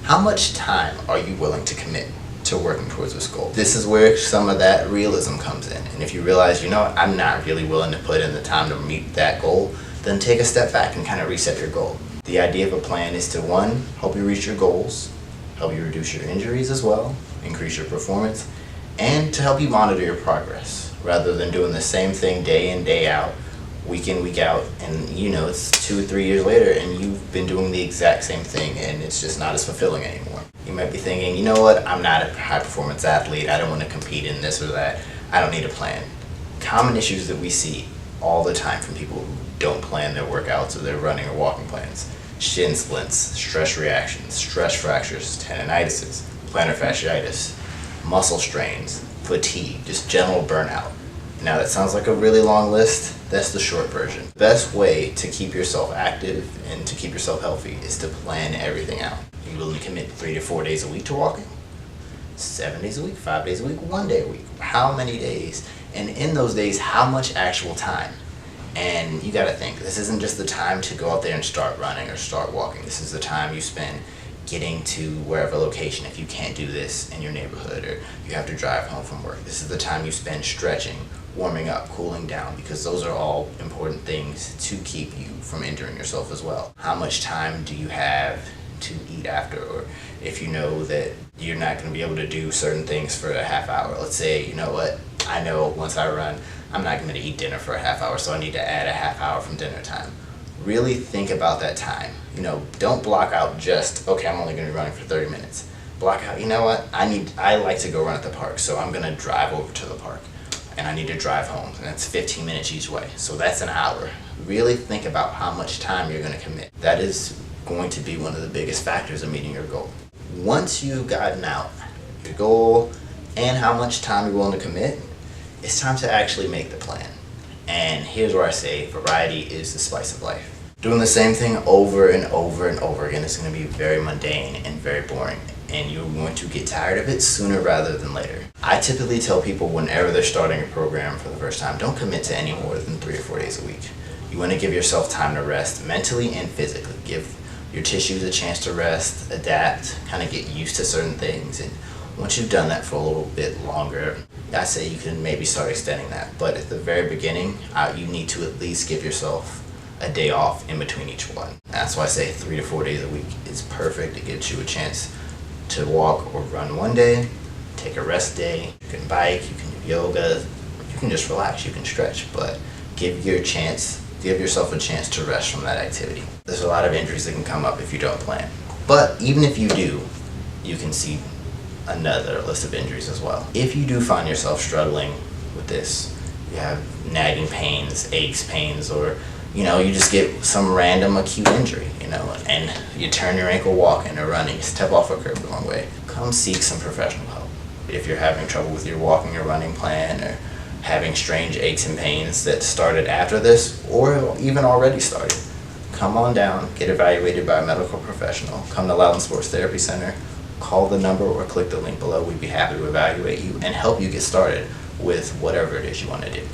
How much time are you willing to commit to working towards this goal? This is where some of that realism comes in. And if you realize, you know what, I'm not really willing to put in the time to meet that goal, then take a step back and kind of reset your goal. The idea of a plan is to, one, help you reach your goals, help you reduce your injuries as well, increase your performance, and to help you monitor your progress rather than doing the same thing day in, day out, week in, week out, and you know it's 2 or 3 years later and you've been doing the exact same thing and it's just not as fulfilling anymore. You might be thinking, you know what, I'm not a high performance athlete, I don't want to compete in this or that, I don't need a plan. Common issues that we see all the time from people who don't plan their workouts or their running or walking plans: shin splints, stress reactions, stress fractures, tendinitises, plantar fasciitis, muscle strains, fatigue, just general burnout. Now that sounds like a really long list. That's the short version. The best way to keep yourself active and to keep yourself healthy is to plan everything out. Are you willing to commit 3 to 4 days a week to walking? 7 days a week, 5 days a week, 1 day a week? How many days? And in those days, how much actual time? And you gotta think, this isn't just the time to go out there and start running or start walking. This is the time you spend getting to wherever location if you can't do this in your neighborhood or you have to drive home from work. This is the time you spend stretching, warming up, cooling down, because those are all important things to keep you from injuring yourself as well. How much time do you have to eat after? Or if you know that you're not going to be able to do certain things for a half hour, let's say, you know what, I know once I run, I'm not going to eat dinner for a half hour, so I need to add a half hour from dinner time. Really think about that time. You know, don't block out just, okay, I'm only going to be running for 30 minutes. Block out, you know what, I like to go run at the park, so I'm going to drive over to the park. And I need to drive home, and that's 15 minutes each way. So that's an hour. Really think about how much time you're going to commit. That is going to be one of the biggest factors of meeting your goal. Once you've gotten out your goal and how much time you're willing to commit, it's time to actually make the plan. And here's where I say variety is the spice of life. Doing the same thing over and over and over again is going to be very mundane and very boring, and you're going to get tired of it sooner rather than later. I typically tell people whenever they're starting a program for the first time, don't commit to any more than 3 or 4 days a week. You want to give yourself time to rest mentally and physically. Give your tissues a chance to rest, adapt, kind of get used to certain things. And once you've done that for a little bit longer, I say you can maybe start extending that. But at the very beginning, you need to at least give yourself a day off in between each one. That's why I say 3 to 4 days a week is perfect. It gives you a chance to walk or run one day, take a rest day. You can bike, you can do yoga, you can just relax, you can stretch, but give yourself a chance to rest from that activity. There's a lot of injuries that can come up if you don't plan. But even if you do, you can see another list of injuries as well. If you do find yourself struggling with this, you have nagging pains, aches, pains, or you just get some random acute injury, and you turn your ankle walking or running, you step off a curb the wrong way, come seek some professional help. If you're having trouble with your walking or running plan, or having strange aches and pains that started after this, or even already started, come on down, get evaluated by a medical professional, come to Loudon Sports Therapy Center, call the number or click the link below. We'd be happy to evaluate you and help you get started with whatever it is you want to do.